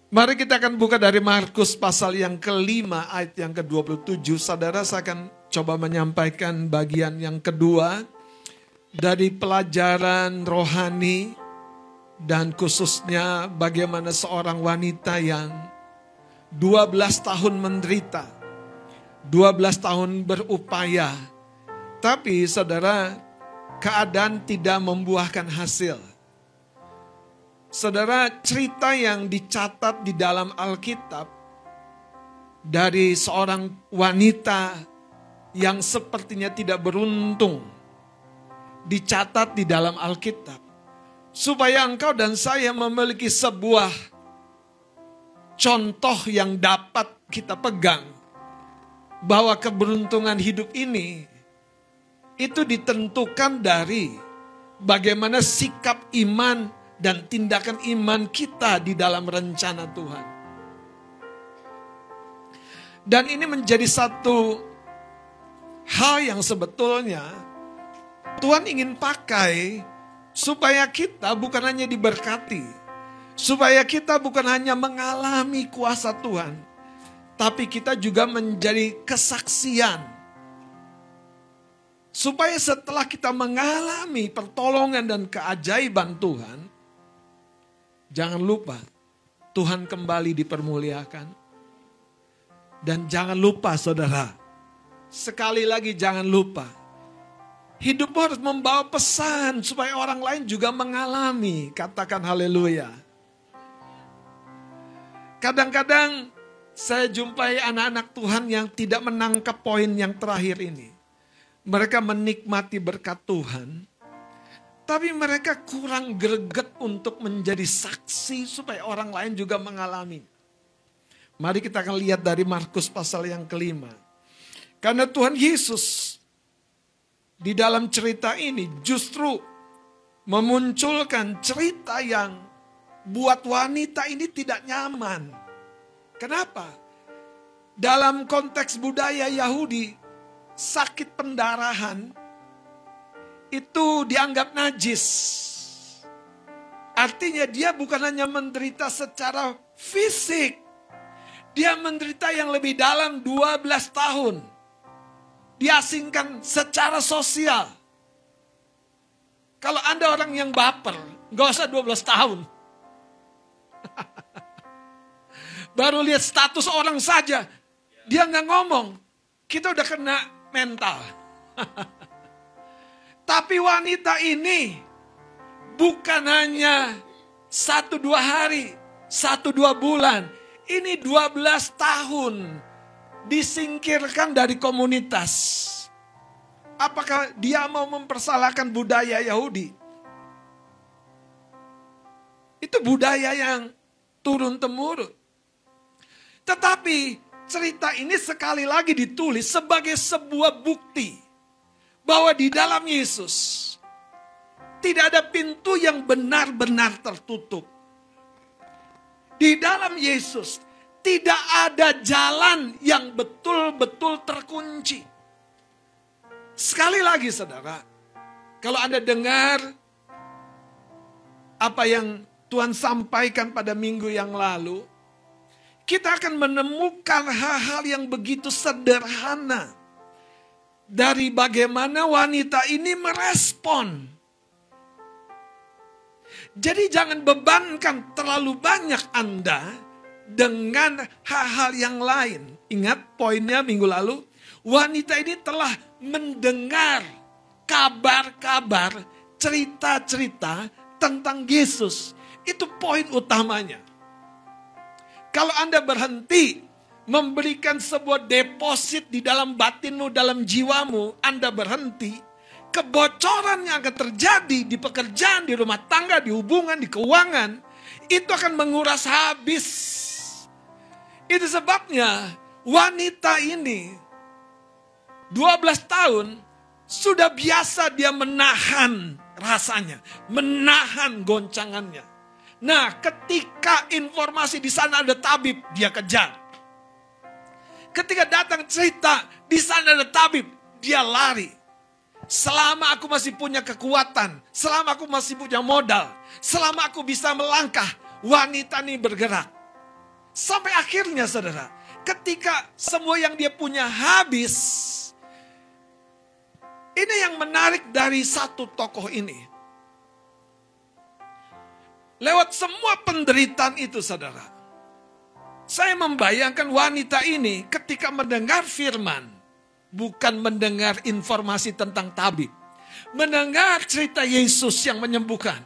Mari kita akan buka dari Markus pasal yang kelima ayat yang ke-27. Saudara, saya akan coba menyampaikan bagian yang kedua dari pelajaran rohani dan khususnya bagaimana seorang wanita yang 12 tahun menderita, 12 tahun berupaya, tapi saudara, keadaan tidak membuahkan hasil. Saudara, cerita yang dicatat di dalam Alkitab dari seorang wanita yang sepertinya tidak beruntung dicatat di dalam Alkitab supaya engkau dan saya memiliki sebuah contoh yang dapat kita pegang bahwa keberuntungan hidup ini itu ditentukan dari bagaimana sikap iman dan tindakan iman kita di dalam rencana Tuhan. Dan ini menjadi satu hal yang sebetulnya Tuhan ingin pakai supaya kita bukan hanya diberkati, supaya kita bukan hanya mengalami kuasa Tuhan, tapi kita juga menjadi kesaksian. Supaya setelah kita mengalami pertolongan dan keajaiban Tuhan, jangan lupa Tuhan kembali dipermuliakan. Dan jangan lupa saudara, sekali lagi jangan lupa, hidupmu harus membawa pesan supaya orang lain juga mengalami. Katakan haleluya. Kadang-kadang saya jumpai anak-anak Tuhan yang tidak menangkap poin yang terakhir ini. Mereka menikmati berkat Tuhan, tapi mereka kurang greget untuk menjadi saksi supaya orang lain juga mengalami. Mari kita akan lihat dari Markus pasal yang kelima. Karena Tuhan Yesus di dalam cerita ini justru memunculkan cerita yang buat wanita ini tidak nyaman. Kenapa? Dalam konteks budaya Yahudi, sakit pendarahan itu dianggap najis. Artinya dia bukan hanya menderita secara fisik. Dia menderita yang lebih dalam 12 tahun. Diasingkan secara sosial. Kalau Anda orang yang baper, gak usah 12 tahun. Baru lihat status orang saja, dia gak ngomong. Kita udah kena mental. Tapi wanita ini bukan hanya 1-2 hari, 1-2 bulan. Ini 12 tahun disingkirkan dari komunitas. Apakah dia mau mempersalahkan budaya Yahudi? Itu budaya yang turun-temurun. Tetapi cerita ini sekali lagi ditulis sebagai sebuah bukti bahwa di dalam Yesus tidak ada pintu yang benar-benar tertutup. Di dalam Yesus tidak ada jalan yang betul-betul terkunci. Sekali lagi saudara, kalau Anda dengar apa yang Tuhan sampaikan pada minggu yang lalu, kita akan menemukan hal-hal yang begitu sederhana dari bagaimana wanita ini merespon. Jadi jangan bebankan terlalu banyak Anda dengan hal-hal yang lain. Ingat poinnya minggu lalu, wanita ini telah mendengar kabar-kabar, cerita-cerita tentang Yesus. Itu poin utamanya. Kalau Anda berhenti memberikan sebuah deposit di dalam batinmu, dalam jiwamu, Anda berhenti, kebocoran yang akan terjadi di pekerjaan, di rumah tangga, di hubungan, di keuangan, itu akan menguras habis. Itu sebabnya wanita ini 12 tahun sudah biasa dia menahan rasanya, menahan goncangannya. Nah, ketika informasi di sana ada tabib, dia kejar. Ketika datang cerita di sana ada tabib, dia lari. Selama aku masih punya kekuatan, selama aku masih punya modal, selama aku bisa melangkah, wanita ini bergerak. Sampai akhirnya saudara, ketika semua yang dia punya habis, ini yang menarik dari satu tokoh ini. Lewat semua penderitaan itu saudara, saya membayangkan wanita ini ketika mendengar firman, bukan mendengar informasi tentang tabib, mendengar cerita Yesus yang menyembuhkan,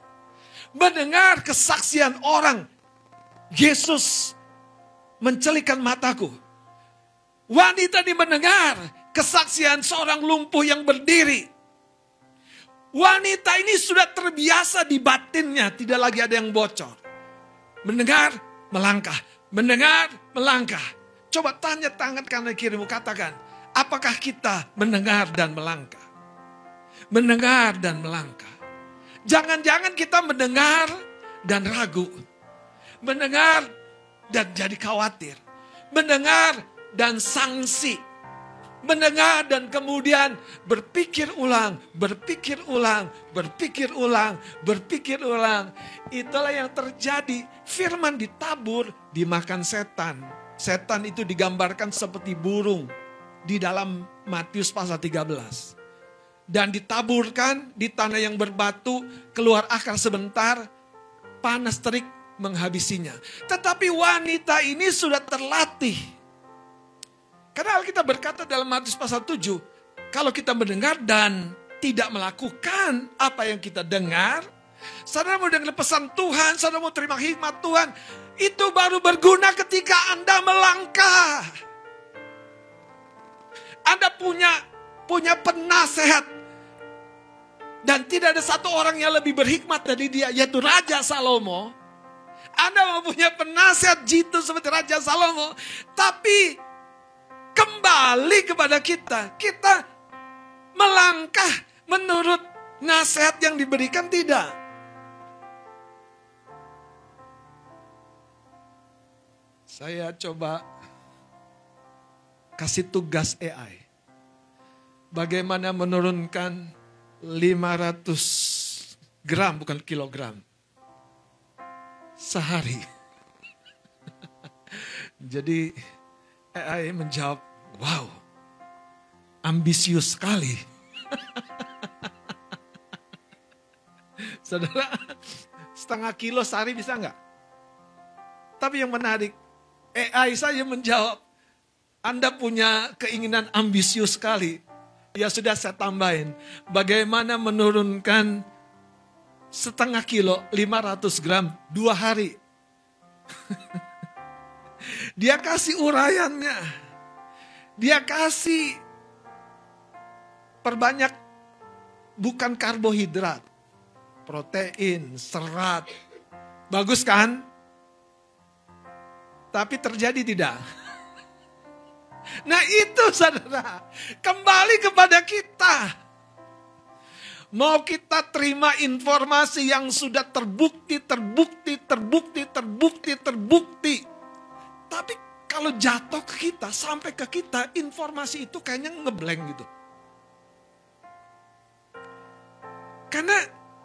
mendengar kesaksian orang, Yesus mencelikan mataku. Wanita ini mendengar kesaksian seorang lumpuh yang berdiri. Wanita ini sudah terbiasa di batinnya, tidak lagi ada yang bocor. Mendengar, melangkah. Mendengar, melangkah. Coba tanya tangan kanan kirimu, katakan, apakah kita mendengar dan melangkah? Mendengar dan melangkah. Jangan-jangan kita mendengar dan ragu. Mendengar dan jadi khawatir. Mendengar dan sanksi. Mendengar dan kemudian berpikir ulang, berpikir ulang, berpikir ulang, berpikir ulang. Itulah yang terjadi. Firman ditabur, dimakan setan. Setan itu digambarkan seperti burung di dalam Matius pasal 13. Dan ditaburkan di tanah yang berbatu, keluar akar sebentar, panas terik menghabisinya. Tetapi wanita ini sudah terlatih. Karena Alkitab berkata dalam Matius pasal 7, kalau kita mendengar dan tidak melakukan apa yang kita dengar, saudara mau dengar pesan Tuhan, saudara mau terima hikmat Tuhan, itu baru berguna ketika Anda melangkah. Anda punya penasehat, dan tidak ada satu orang yang lebih berhikmat dari dia, yaitu Raja Salomo. Anda mempunyai penasehat jitu seperti Raja Salomo, tapi kembali kepada kita. Kita melangkah menurut nasihat yang diberikan tidak. Saya coba kasih tugas AI. Bagaimana menurunkan 500 gram, bukan kilogram, sehari. Jadi AI menjawab, wow, ambisius sekali. Saudara, setengah kilo sehari bisa nggak? Tapi yang menarik, AI saya menjawab, Anda punya keinginan ambisius sekali. Ya sudah, saya tambahin, bagaimana menurunkan setengah kilo, 500 gram, 2 hari. Dia kasih uraiannya. Dia kasih perbanyak, bukan karbohidrat, protein, serat. Bagus kan? Tapi terjadi tidak? Nah itu saudara, kembali kepada kita. Mau kita terima informasi yang sudah terbukti. Tapi kalau jatuh ke kita, sampai ke kita, informasi itu kayaknya ngeblank gitu.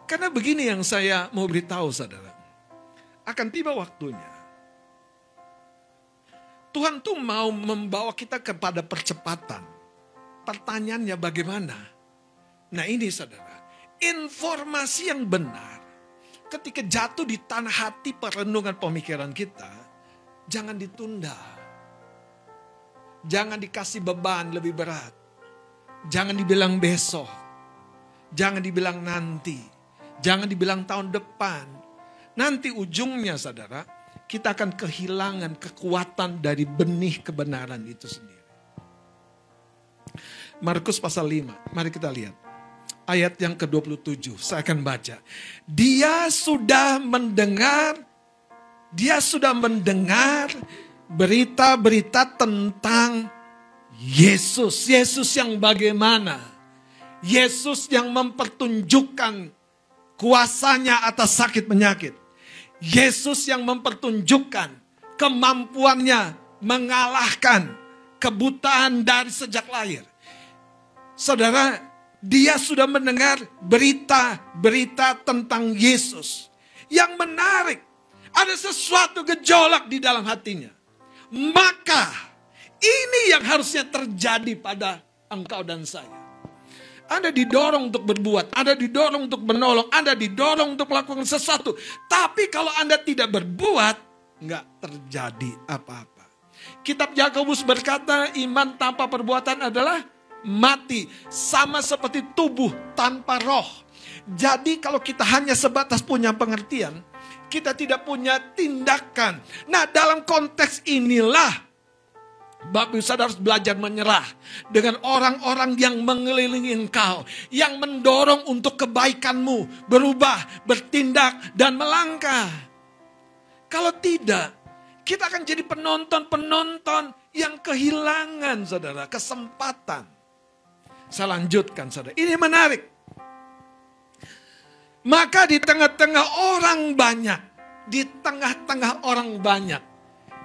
Karena begini yang saya mau beritahu saudara. Akan tiba waktunya. Tuhan tuh mau membawa kita kepada percepatan. Pertanyaannya bagaimana? Nah ini saudara, informasi yang benar ketika jatuh di tanah hati perenungan pemikiran kita, jangan ditunda. Jangan dikasih beban lebih berat. Jangan dibilang besok. Jangan dibilang nanti. Jangan dibilang tahun depan. Nanti ujungnya saudara, kita akan kehilangan kekuatan dari benih kebenaran itu sendiri. Markus pasal 5, mari kita lihat. Ayat yang ke-27, saya akan baca. Dia sudah mendengar berita-berita tentang Yesus. Yesus yang bagaimana? Yesus yang mempertunjukkan kuasanya atas sakit penyakit. Yesus yang mempertunjukkan kemampuannya mengalahkan kebutaan dari sejak lahir. Saudara, dia sudah mendengar berita-berita tentang Yesus. Yang menarik, ada sesuatu gejolak di dalam hatinya. Maka ini yang harusnya terjadi pada engkau dan saya. Anda didorong untuk berbuat, Anda didorong untuk menolong, Anda didorong untuk melakukan sesuatu. Tapi kalau Anda tidak berbuat, nggak terjadi apa-apa. Kitab Yakobus berkata, iman tanpa perbuatan adalah mati. Sama seperti tubuh tanpa roh. Jadi kalau kita hanya sebatas punya pengertian, kita tidak punya tindakan. Nah, dalam konteks inilah Bapak Ibu Saudara harus belajar menyerah dengan orang-orang yang mengelilingi engkau, yang mendorong untuk kebaikanmu, berubah, bertindak, dan melangkah. Kalau tidak, kita akan jadi penonton-penonton yang kehilangan, saudara, kesempatan. Saya lanjutkan, saudara. Ini menarik. Maka di tengah-tengah orang banyak,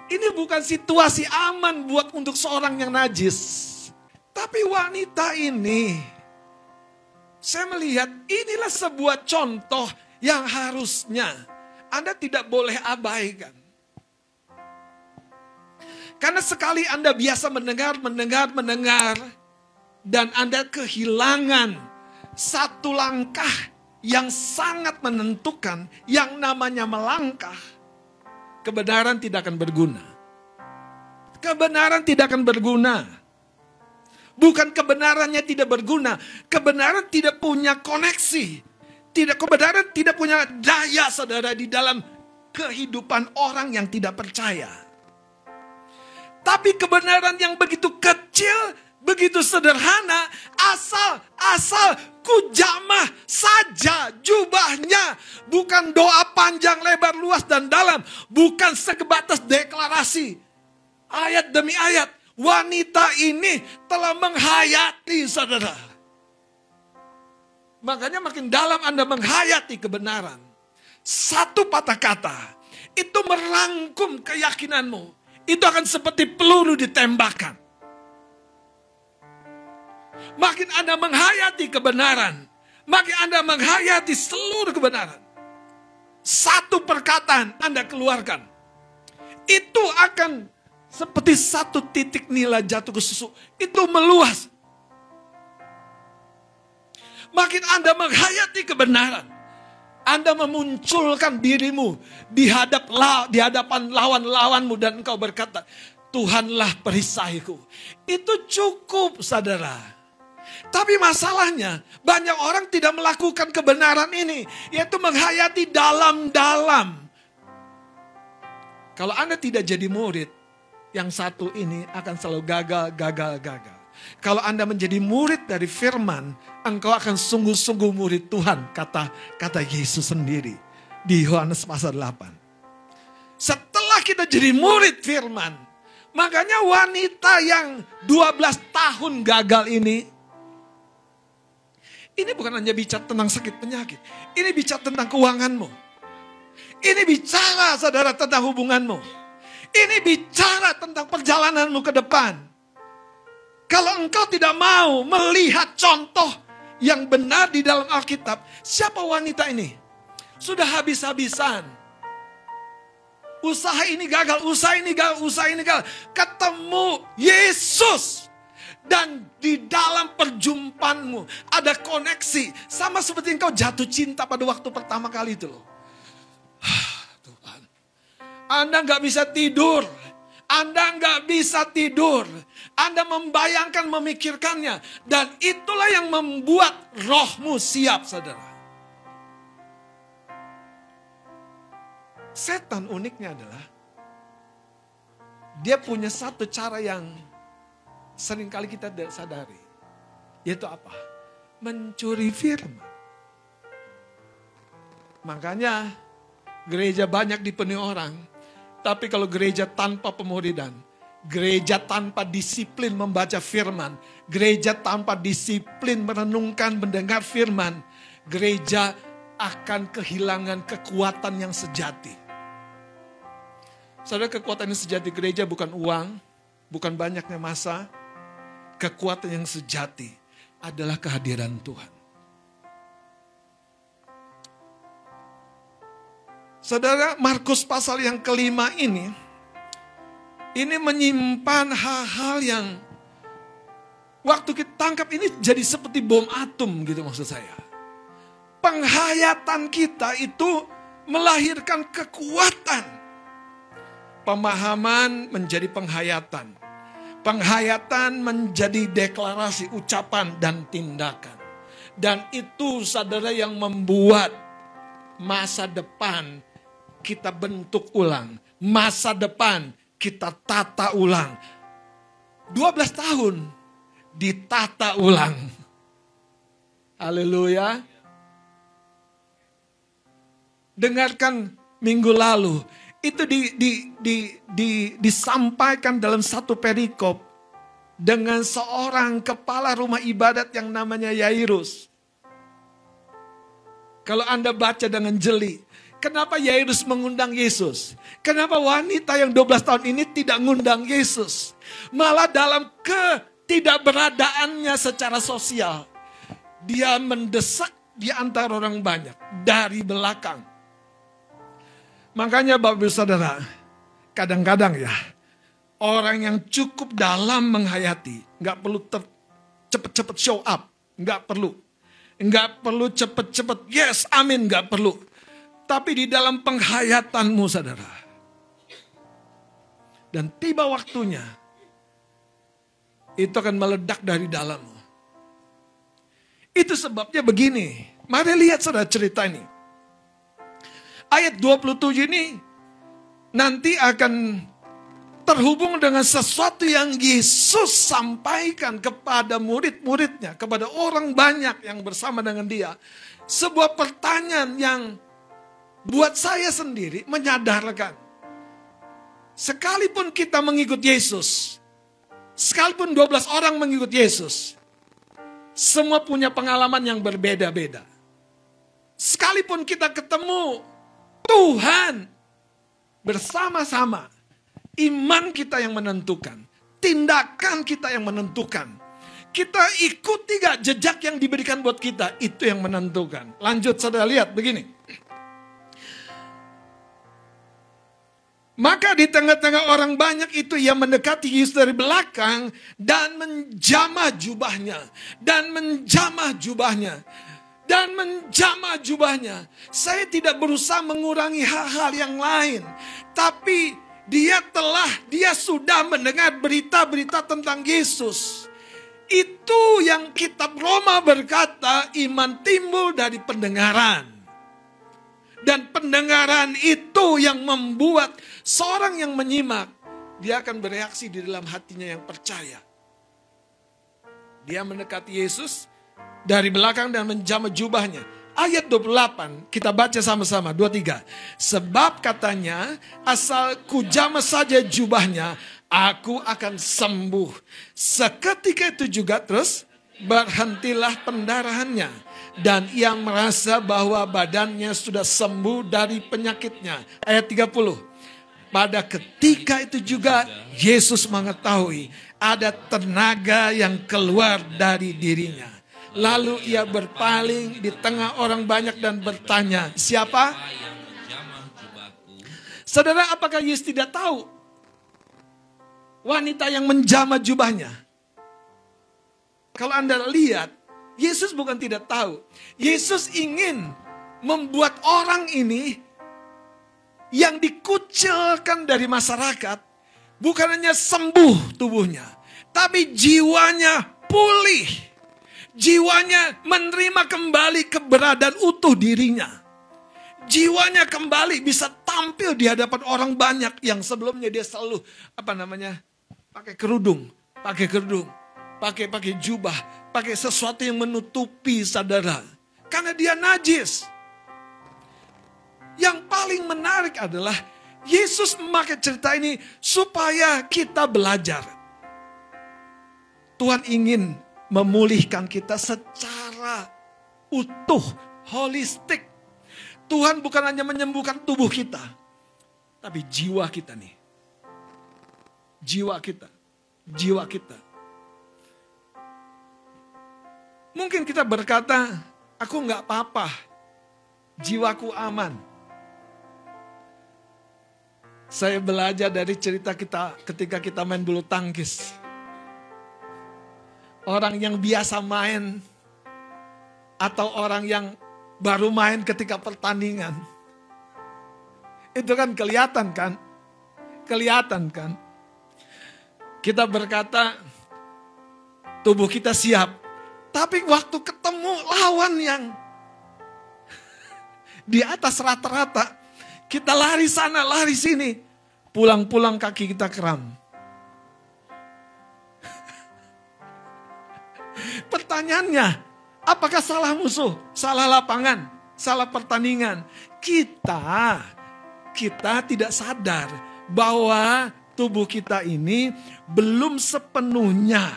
ini bukan situasi aman buat untuk seorang yang najis. Tapi wanita ini, saya melihat inilah sebuah contoh yang harusnya Anda tidak boleh abaikan. Karena sekali Anda biasa mendengar, dan Anda kehilangan satu langkah yang sangat menentukan, yang namanya melangkah, kebenaran tidak akan berguna. Kebenaran tidak akan berguna. Bukan kebenarannya tidak berguna. Kebenaran tidak punya koneksi. Kebenaran tidak punya daya, saudara, di dalam kehidupan orang yang tidak percaya. Tapi kebenaran yang begitu kecil, begitu sederhana, asal ku jamah saja jubahnya. Bukan doa panjang, lebar, luas, dan dalam. Bukan sebatas deklarasi. Ayat demi ayat. Wanita ini telah menghayati, saudara. Makanya makin dalam Anda menghayati kebenaran. Satu patah kata, itu merangkum keyakinanmu. Itu akan seperti peluru ditembakkan. Makin Anda menghayati kebenaran, makin Anda menghayati seluruh kebenaran. Satu perkataan Anda keluarkan, itu akan seperti satu titik nila jatuh ke susu. Itu meluas. Makin Anda menghayati kebenaran, Anda memunculkan dirimu di hadapan lawan-lawanmu, dan engkau berkata, Tuhanlah perisaiku. Itu cukup, saudara. Tapi masalahnya, banyak orang tidak melakukan kebenaran ini, yaitu menghayati dalam-dalam. Kalau Anda tidak jadi murid, yang satu ini akan selalu gagal. Kalau Anda menjadi murid dari firman, engkau akan sungguh-sungguh murid Tuhan, kata Yesus sendiri di Yohanes pasal 8. Setelah kita jadi murid firman, makanya wanita yang 12 tahun gagal ini bukan hanya bicara tentang sakit penyakit. Ini bicara tentang keuanganmu. Ini bicara, saudara, tentang hubunganmu. Ini bicara tentang perjalananmu ke depan. Kalau engkau tidak mau melihat contoh yang benar di dalam Alkitab, siapa wanita ini? Sudah habis-habisan. Usaha ini gagal, usaha ini gagal. Ketemu Yesus. Dan di dalam perjumpaanmu ada koneksi. Sama seperti engkau jatuh cinta pada waktu pertama kali itu loh. Tuhan. Anda gak bisa tidur. Anda membayangkan, memikirkannya. Dan itulah yang membuat rohmu siap, saudara. Setan uniknya adalah, dia punya satu cara yang seringkali kita tidak sadari. Yaitu apa? Mencuri firman. Makanya gereja banyak dipenuhi orang. Tapi kalau gereja tanpa pemuridan, gereja tanpa disiplin membaca firman, gereja tanpa disiplin merenungkan, mendengar firman, gereja akan kehilangan kekuatan yang sejati. Saudara, kekuatan yang sejati gereja bukan uang, bukan banyaknya massa. Kekuatan yang sejati adalah kehadiran Tuhan. Saudara, Markus pasal yang kelima ini, Ini menyimpan hal-hal yang waktu kita tangkap ini jadi seperti bom atom gitu maksud saya. Penghayatan kita itu melahirkan kekuatan. Pemahaman menjadi penghayatan. Penghayatan menjadi deklarasi, ucapan, dan tindakan. Dan itu saudara yang membuat masa depan kita bentuk ulang. Masa depan kita tata ulang. 12 tahun ditata ulang. Haleluya. Dengarkan minggu lalu. Itu disampaikan dalam satu perikop. Dengan seorang kepala rumah ibadat yang namanya Yairus. Kalau Anda baca dengan jeli. Kenapa Yairus mengundang Yesus? Kenapa wanita yang 12 tahun ini tidak mengundang Yesus? Malah dalam ketidakberadaannya secara sosial. Dia mendesak di antara orang banyak. Dari belakang. Makanya Bapak Ibu Saudara. Kadang-kadang ya. Orang yang cukup dalam menghayati. Gak perlu cepet-cepet show up. Gak perlu. Gak perlu cepet-cepet yes amin. Gak perlu. Tapi di dalam penghayatanmu saudara. Dan tiba waktunya. Itu akan meledak dari dalammu. Itu sebabnya begini. Mari lihat saudara cerita ini. Ayat 27 ini. Nanti akan terhubung dengan sesuatu yang Yesus sampaikan kepada murid-muridnya. Kepada orang banyak yang bersama dengan dia. Sebuah pertanyaan yang buat saya sendiri menyadarkan. Sekalipun kita mengikut Yesus. Sekalipun 12 orang mengikut Yesus. Semua punya pengalaman yang berbeda-beda. Sekalipun kita ketemu Tuhan bersama-sama. Iman kita yang menentukan. Tindakan kita yang menentukan. Kita ikuti gak jejak yang diberikan buat kita. Itu yang menentukan. Lanjut saudara lihat begini. Maka di tengah-tengah orang banyak itu ia mendekati Yesus dari belakang dan menjamah jubahnya. Dan menjamah jubahnya. Dan menjamah jubahnya. Saya tidak berusaha mengurangi hal-hal yang lain. Tapi dia sudah mendengar berita-berita tentang Yesus. Itu yang kitab Roma berkata iman timbul dari pendengaran. Dan pendengaran itu yang membuat seorang yang menyimak, dia akan bereaksi di dalam hatinya yang percaya. Dia mendekati Yesus dari belakang dan menjamah jubahnya. Ayat 28, kita baca sama-sama, 23. Sebab katanya, asal kujamah saja jubahnya, aku akan sembuh. Seketika itu juga terus berhentilah pendarahannya. Dan ia merasa bahwa badannya sudah sembuh dari penyakitnya. Ayat 30. Pada ketika itu juga Yesus mengetahui ada tenaga yang keluar dari dirinya. Lalu ia berpaling di tengah orang banyak dan bertanya, siapa? Saudara, apakah Yesus tidak tahu wanita yang menjamah jubahnya? Kalau Anda lihat, Yesus bukan tidak tahu. Yesus ingin membuat orang ini yang dikucilkan dari masyarakat bukan hanya sembuh tubuhnya, tapi jiwanya pulih. Jiwanya menerima kembali keberadaan utuh dirinya. Jiwanya kembali bisa tampil di hadapan orang banyak yang sebelumnya dia selalu pakai kerudung, pakai jubah, pakai sesuatu yang menutupi saudara. Karena dia najis. Yang paling menarik adalah Yesus memakai cerita ini supaya kita belajar. Tuhan ingin memulihkan kita secara utuh, holistik. Tuhan bukan hanya menyembuhkan tubuh kita, tapi jiwa kita nih. Jiwa kita. Mungkin kita berkata, aku gak apa-apa, jiwaku aman. Saya belajar dari cerita kita ketika kita main bulu tangkis. Orang yang biasa main atau orang yang baru main ketika pertandingan. Itu kan kelihatan kan? Kelihatan kan? Kita berkata tubuh kita siap. Tapi waktu ketemu lawan yang di atas rata-rata, kita lari sana, lari sini. Pulang-pulang kaki kita kram. Pertanyaannya, apakah salah musuh, salah lapangan, salah pertandingan? Kita tidak sadar bahwa tubuh kita ini belum sepenuhnya,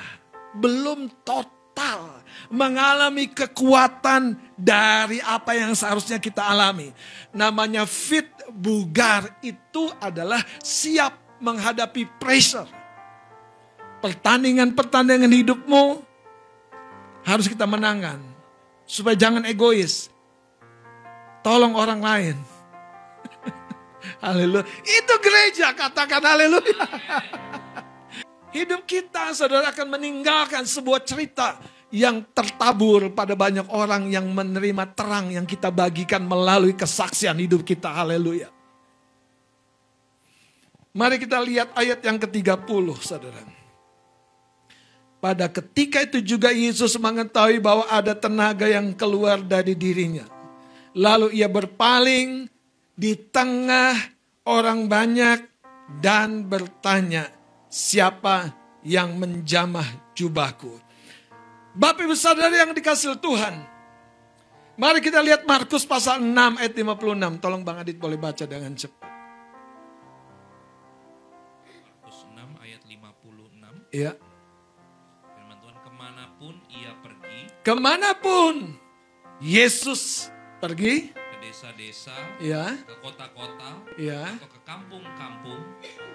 belum total mengalami kekuatan dari apa yang seharusnya kita alami. Namanya fit, bugar, itu adalah siap menghadapi pressure. Pertandingan-pertandingan hidupmu harus kita menangkan. Supaya jangan egois. Tolong orang lain. Haleluya. Itu gereja, katakan haleluya. Hidup kita, saudara, akan meninggalkan sebuah cerita yang tertabur pada banyak orang yang menerima terang yang kita bagikan melalui kesaksian hidup kita. Haleluya. Mari kita lihat ayat yang ke-30, saudara. Pada ketika itu juga Yesus mengetahui bahwa ada tenaga yang keluar dari dirinya. Lalu ia berpaling di tengah orang banyak dan bertanya, siapa yang menjamah jubahku? Bapak Ibu Saudara yang dikasihi Tuhan, mari kita lihat Markus pasal 6 ayat 56. Tolong Bang Adit boleh baca dengan cepat. Markus 6 ayat 56. Iya. Firman Tuhan, kemanapun ia pergi, Kemanapun Yesus pergi, ke desa-desa, ya, ke kota-kota, ya, atau ke kampung-kampung,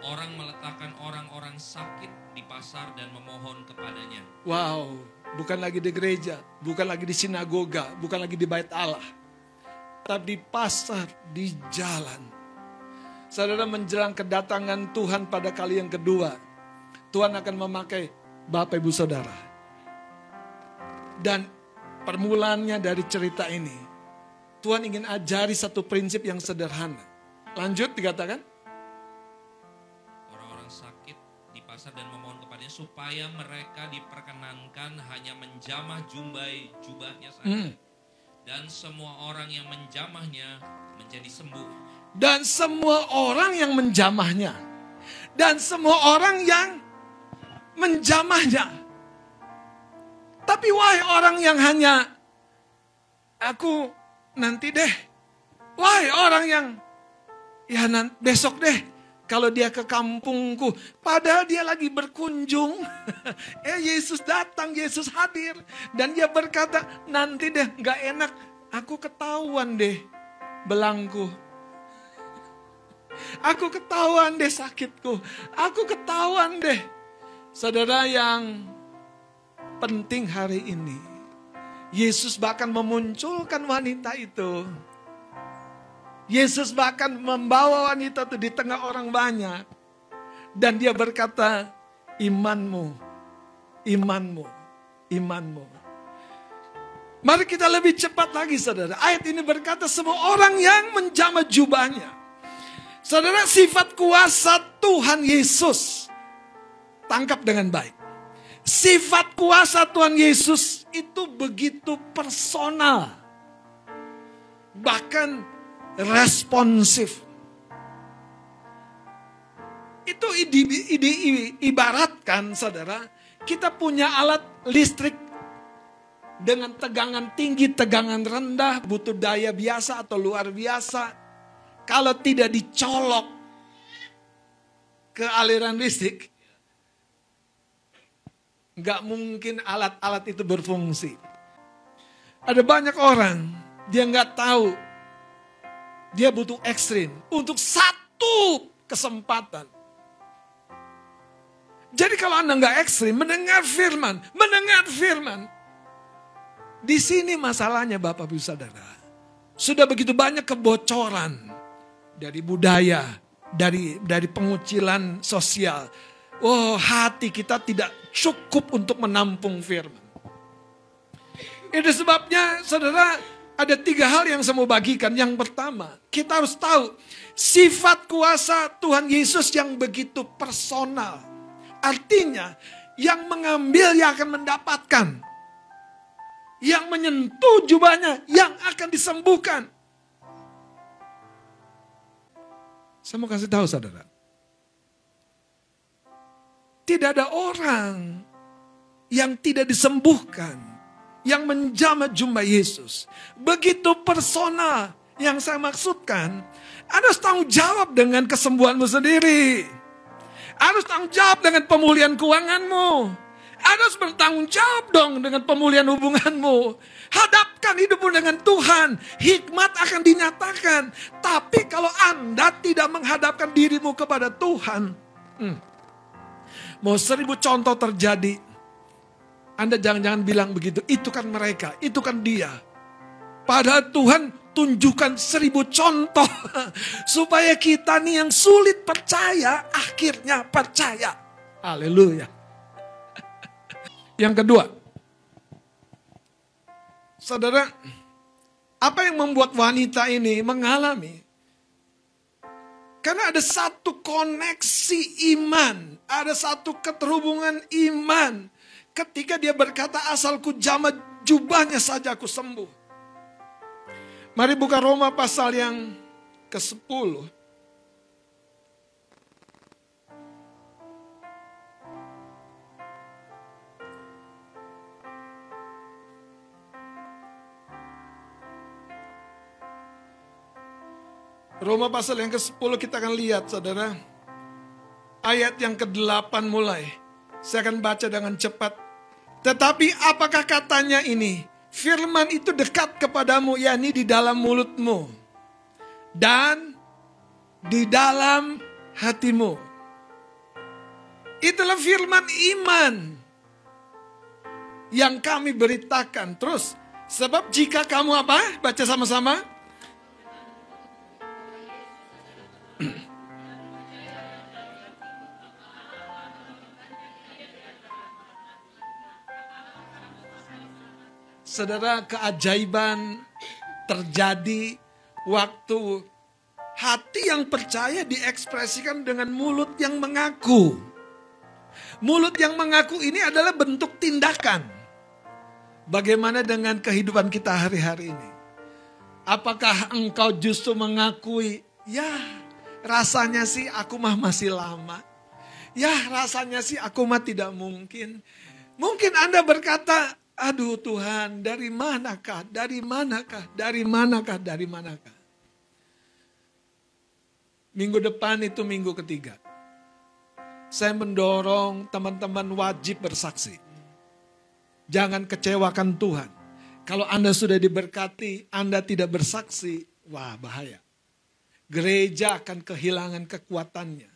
orang meletakkan orang-orang sakit di pasar dan memohon kepadanya. wow, bukan lagi di gereja, bukan lagi di sinagoga, bukan lagi di bait Allah, tapi di pasar, di jalan. Saudara, menjelang kedatangan Tuhan pada kali yang kedua, Tuhan akan memakai Bapak Ibu Saudara. Dan permulaannya dari cerita ini, Tuhan ingin ajari satu prinsip yang sederhana. Lanjut dikatakan. Orang-orang sakit di pasar dan memohon kepadanya supaya mereka diperkenankan hanya menjamah jubahnya saja. Dan semua orang yang menjamahnya menjadi sembuh. Dan semua orang yang menjamahnya. Dan semua orang yang menjamahnya. Tapi wahai orang yang hanya, aku nanti deh. Wahai orang yang, ya besok deh. Kalau dia ke kampungku. Padahal dia lagi berkunjung. Yesus datang, Yesus hadir. Dan dia berkata, nanti deh gak enak. Aku ketahuan deh belangku. Aku ketahuan deh sakitku. Aku ketahuan deh. Saudara, yang penting hari ini, Yesus bahkan memunculkan wanita itu. Yesus bahkan membawa wanita itu di tengah orang banyak. Dan dia berkata, imanmu, imanmu, imanmu. Mari kita lebih cepat lagi, saudara. Ayat ini berkata semua orang yang menjamah jubahnya. Saudara, sifat kuasa Tuhan Yesus, tangkap dengan baik. Sifat kuasa Tuhan Yesus itu begitu personal. Bahkan responsif. Itu ibaratkan, saudara, kita punya alat listrik dengan tegangan tinggi, tegangan rendah, butuh daya biasa atau luar biasa. Kalau tidak dicolok ke aliran listrik, nggak mungkin alat-alat itu berfungsi. Ada banyak orang, dia nggak tahu, dia butuh ekstrim untuk satu kesempatan. Jadi kalau Anda nggak ekstrim, mendengar firman. Di sini masalahnya Bapak Ibu Saudara. Sudah begitu banyak kebocoran dari budaya, dari pengucilan sosial. Oh, hati kita tidak cukup untuk menampung firman. Itu sebabnya saudara, ada 3 hal yang saya mau bagikan. Yang pertama, kita harus tahu sifat kuasa Tuhan Yesus yang begitu personal. Artinya, yang mengambil yang akan mendapatkan. Yang menyentuh jubahnya yang akan disembuhkan. Saya mau kasih tahu saudara. Tidak ada orang yang tidak disembuhkan. Yang menjamah jubah Yesus. Begitu personal. Yang saya maksudkan, Anda harus tanggung jawab dengan kesembuhanmu sendiri. Anda harus tanggung jawab dengan pemulihan keuanganmu. Anda harus bertanggung jawab dong dengan pemulihan hubunganmu. Hadapkan hidupmu dengan Tuhan. Hikmat akan dinyatakan. Tapi kalau Anda tidak menghadapkan dirimu kepada Tuhan. Mau 1000 contoh terjadi. Anda jangan-jangan bilang begitu. Itu kan mereka, itu kan dia. Padahal Tuhan tunjukkan 1000 contoh. Supaya kita nih yang sulit percaya, akhirnya percaya. Haleluya. Yang kedua, saudara, apa yang membuat wanita ini mengalami? Karena ada satu koneksi iman, ada satu keterhubungan iman. Ketika dia berkata, asalku jamah jubahnya saja aku sembuh. Mari buka Roma pasal yang ke-10. Roma pasal yang ke-10 kita akan lihat saudara. Ayat yang ke-8 mulai. Saya akan baca dengan cepat. Tetapi apakah katanya ini? Firman itu dekat kepadamu, yakni di dalam mulutmu. Dan di dalam hatimu. Itulah firman iman. Yang kami beritakan. Terus, sebab jika kamu apa? Baca sama-sama. Saudara, keajaiban terjadi waktu hati yang percaya diekspresikan dengan mulut yang mengaku. Mulut yang mengaku ini adalah bentuk tindakan. Bagaimana dengan kehidupan kita hari-hari ini? Apakah engkau justru mengakui, ya rasanya sih aku mah masih lama. Ya rasanya sih aku mah tidak mungkin. Mungkin Anda berkata, aduh Tuhan, dari manakah, dari manakah, dari manakah, dari manakah. Minggu depan itu minggu ketiga. Saya mendorong teman-teman wajib bersaksi. Jangan kecewakan Tuhan. Kalau Anda sudah diberkati, Anda tidak bersaksi, wah bahaya. Gereja akan kehilangan kekuatannya.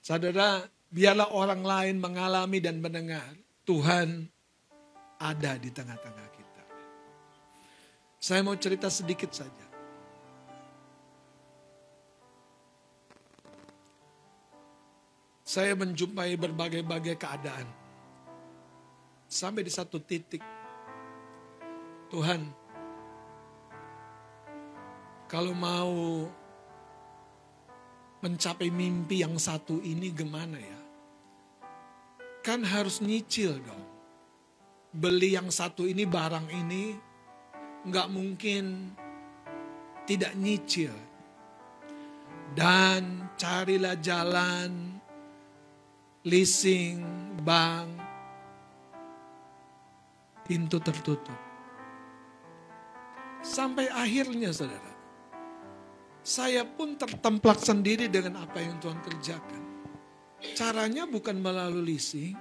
Saudara, biarlah orang lain mengalami dan mendengar. Tuhan ada di tengah-tengah kita. Saya mau cerita sedikit saja. Saya menjumpai berbagai-bagai keadaan. Sampai di satu titik. Tuhan, kalau mau mencapai mimpi yang satu ini gimana ya? Kan harus nyicil dong. Beli yang satu ini, barang ini, nggak mungkin tidak nyicil. Dan carilah jalan, leasing, bank, pintu tertutup. Sampai akhirnya saudara, saya pun tertemplak sendiri dengan apa yang Tuhan kerjakan. Caranya bukan melalui leasing,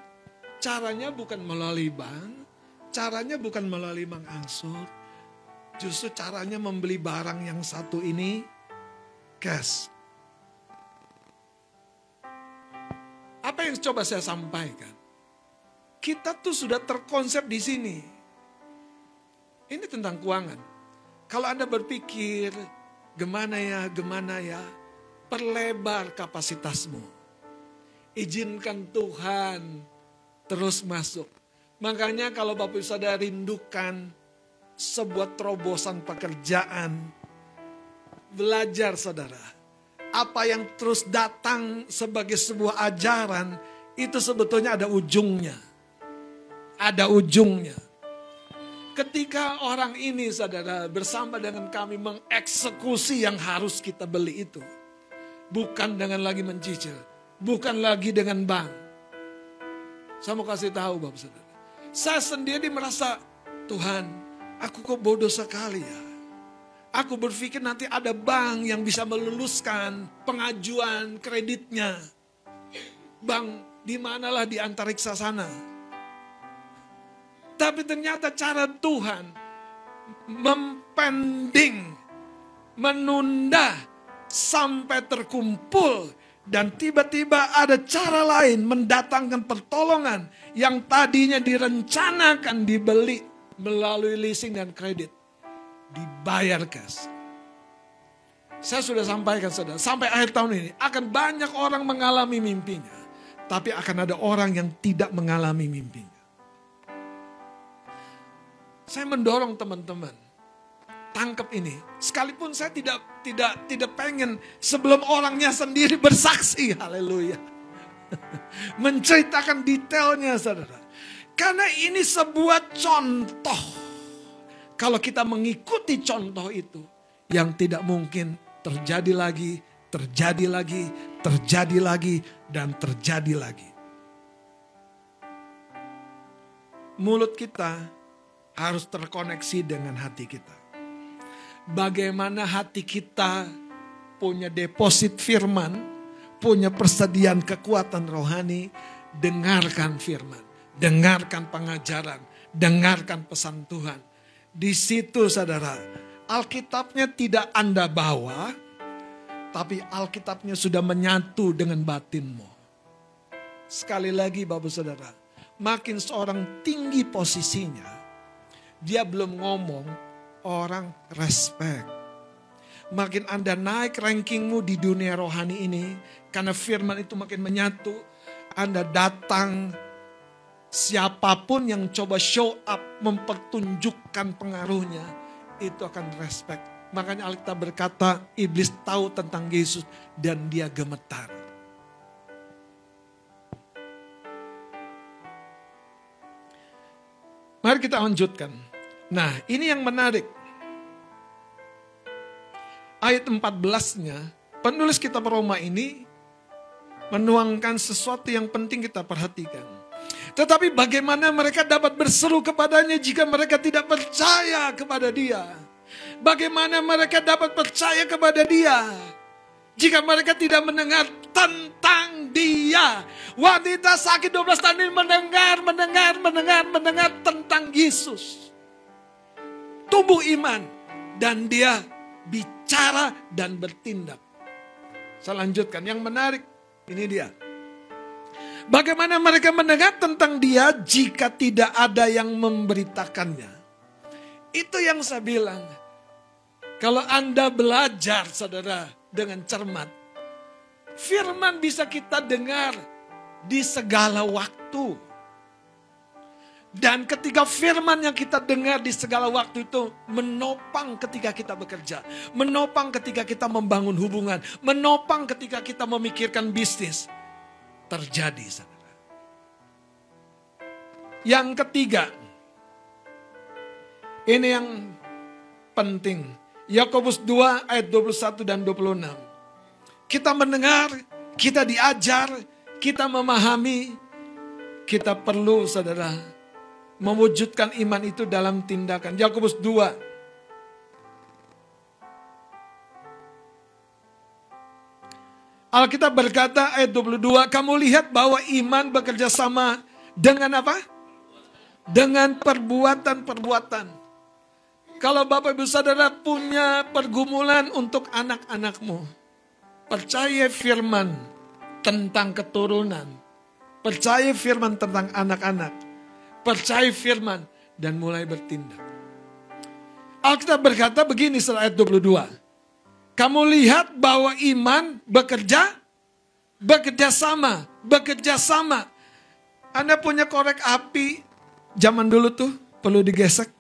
caranya bukan melalui bank, caranya bukan melalui mengangsur. Justru caranya membeli barang yang satu ini cash. Apa yang coba saya sampaikan? Kita tuh sudah terkonsep di sini. Ini tentang keuangan. Kalau Anda berpikir, gimana ya, perlebar kapasitasmu. Izinkan Tuhan terus masuk. Makanya kalau Bapak Ibu Saudara rindukan sebuah terobosan pekerjaan, belajar saudara. Apa yang terus datang sebagai sebuah ajaran, itu sebetulnya ada ujungnya. Ada ujungnya. Ketika orang ini saudara bersama dengan kami mengeksekusi yang harus kita beli itu. Bukan dengan lagi mencicil. Bukan lagi dengan bank. Saya mau kasih tahu Bapak Saudara. Saya sendiri merasa, Tuhan, aku kok bodoh sekali ya. Aku berpikir nanti ada bank yang bisa meluluskan pengajuan kreditnya. Bank di manalah di antariksa sana. Tapi ternyata cara Tuhan mempending, menunda sampai terkumpul. Dan tiba-tiba ada cara lain mendatangkan pertolongan yang tadinya direncanakan dibeli melalui leasing dan kredit. Dibayar cash. Saya sudah sampaikan saudara, sampai akhir tahun ini akan banyak orang mengalami mimpinya. Tapi akan ada orang yang tidak mengalami mimpinya. Saya mendorong teman-teman, tangkap ini. Sekalipun saya tidak pengen sebelum orangnya sendiri bersaksi, haleluya. Menceritakan detailnya saudara. Karena ini sebuah contoh. Kalau kita mengikuti contoh itu, yang tidak mungkin terjadi lagi, terjadi lagi, terjadi lagi, dan terjadi lagi. Mulut kita harus terkoneksi dengan hati kita. Bagaimana hati kita punya deposit firman, punya persediaan kekuatan rohani, dengarkan firman, dengarkan pengajaran, dengarkan pesan Tuhan. Di situ saudara, Alkitabnya tidak Anda bawa, tapi Alkitabnya sudah menyatu dengan batinmu. Sekali lagi Bapak Saudara, makin seorang tinggi posisinya, dia belum ngomong, orang respect. Makin Anda naik rankingmu di dunia rohani ini, karena firman itu makin menyatu, Anda datang, siapapun yang coba show up, mempertunjukkan pengaruhnya, itu akan respect. Makanya Alkitab berkata, iblis tahu tentang Yesus dan dia gemetar. Mari kita lanjutkan. Nah, ini yang menarik. Ayat 14-nya, penulis kitab Roma ini menuangkan sesuatu yang penting kita perhatikan. Tetapi bagaimana mereka dapat berseru kepadanya jika mereka tidak percaya kepada dia? Bagaimana mereka dapat percaya kepada dia jika mereka tidak mendengar tentang dia? Wanita sakit 12 tahun ini mendengar tentang Yesus. Tumbuh iman dan dia bicara dan bertindak. Saya lanjutkan, yang menarik ini dia. Bagaimana mereka mendengar tentang dia jika tidak ada yang memberitakannya? Itu yang saya bilang. Kalau Anda belajar saudara dengan cermat, firman bisa kita dengar di segala waktu. Dan ketika firman yang kita dengar di segala waktu itu menopang ketika kita bekerja. Menopang ketika kita membangun hubungan. Menopang ketika kita memikirkan bisnis. Terjadi saudara. Yang ketiga. Ini yang penting. Yakobus 2 ayat 21 dan 26. Kita mendengar, kita diajar, kita memahami. Kita perlu saudara mewujudkan iman itu dalam tindakan. Yakobus 2. Alkitab berkata ayat 22, kamu lihat bahwa iman bekerja sama dengan apa? Dengan perbuatan-perbuatan. Kalau Bapak Ibu Saudara punya pergumulan untuk anak-anakmu, percaya firman tentang keturunan, percaya firman tentang anak-anak, percaya firman dan mulai bertindak. Alkitab berkata begini setelah ayat 22. Kamu lihat bahwa iman bekerja sama. Anda punya korek api zaman dulu tuh perlu digesek.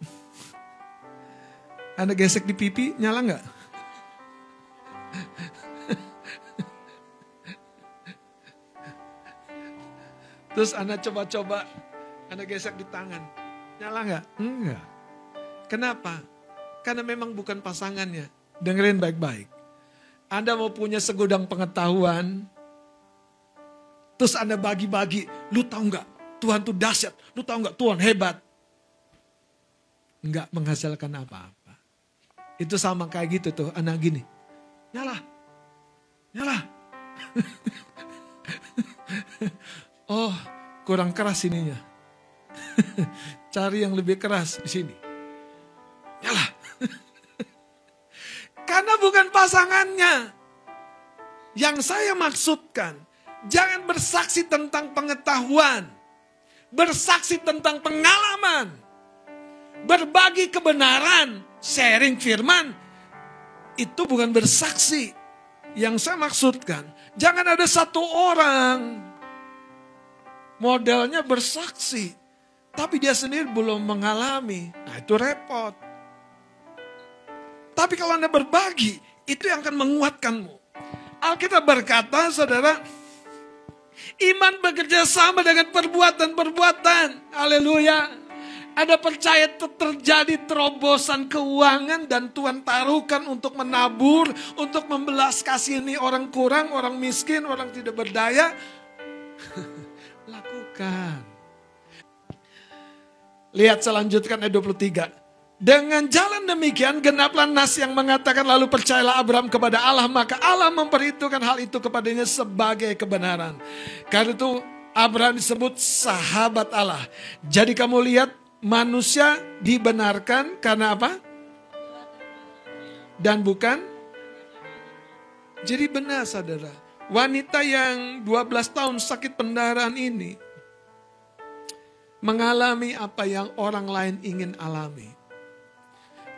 Anda gesek di pipi, nyala nggak? Terus Anda coba-coba, Anda gesek di tangan, nyala nggak? Enggak. Kenapa? Karena memang bukan pasangannya. Dengerin baik-baik. Anda mau punya segudang pengetahuan, terus Anda bagi-bagi, lu tahu nggak? Tuhan tuh dahsyat, lu tahu nggak? Tuhan hebat. Nggak menghasilkan apa-apa. Itu sama kayak gitu tuh, anak gini. Nyala. Oh, kurang keras ininya. Cari yang lebih keras di sini. Nyala. Karena bukan pasangannya. Yang saya maksudkan, jangan bersaksi tentang pengetahuan. Bersaksi tentang pengalaman. Berbagi kebenaran, sharing firman. Itu bukan bersaksi. Yang saya maksudkan, jangan ada satu orang modelnya bersaksi, tapi dia sendiri belum mengalami. Nah itu repot. Tapi kalau Anda berbagi, itu yang akan menguatkanmu. Alkitab berkata, saudara, iman bekerja sama dengan perbuatan-perbuatan. Haleluya. Ada percaya terjadi terobosan keuangan dan Tuhan taruhkan untuk menabur, untuk membelas kasihani orang kurang, orang miskin, orang tidak berdaya. Lakukan. Lihat selanjutnya ayat 23. Dengan jalan demikian genaplah nas yang mengatakan lalu percayalah Abraham kepada Allah, maka Allah memperhitungkan hal itu kepadanya sebagai kebenaran. Karena itu Abraham disebut sahabat Allah. Jadi kamu lihat manusia dibenarkan karena apa? Dan bukan. Jadi benar saudara. Wanita yang 12 tahun sakit pendarahan ini mengalami apa yang orang lain ingin alami.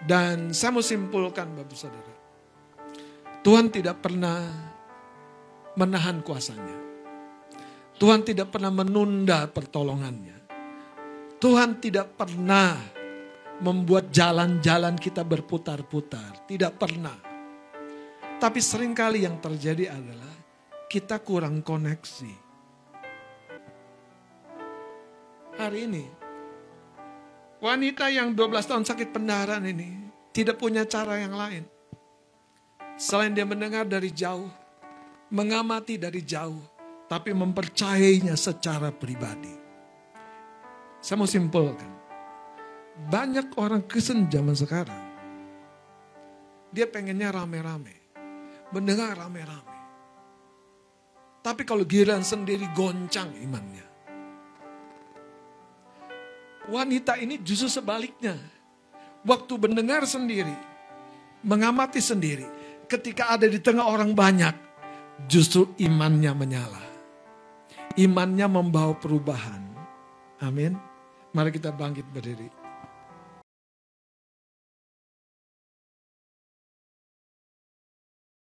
Dan saya mau simpulkan Bapak Saudara. Tuhan tidak pernah menahan kuasanya. Tuhan tidak pernah menunda pertolongannya. Tuhan tidak pernah membuat jalan-jalan kita berputar-putar. Tidak pernah. Tapi seringkali yang terjadi adalah kita kurang koneksi. Hari ini, wanita yang 12 tahun sakit pendarahan ini tidak punya cara yang lain. Selain dia mendengar dari jauh, mengamati dari jauh, tapi mempercayainya secara pribadi. Saya mau simpulkan. Banyak orang Kristen zaman sekarang, dia pengennya rame-rame, mendengar rame-rame. Tapi kalau giliran sendiri goncang imannya. Wanita ini justru sebaliknya. Waktu mendengar sendiri, mengamati sendiri, ketika ada di tengah orang banyak, justru imannya menyala. Imannya membawa perubahan. Amin. Mari kita bangkit berdiri.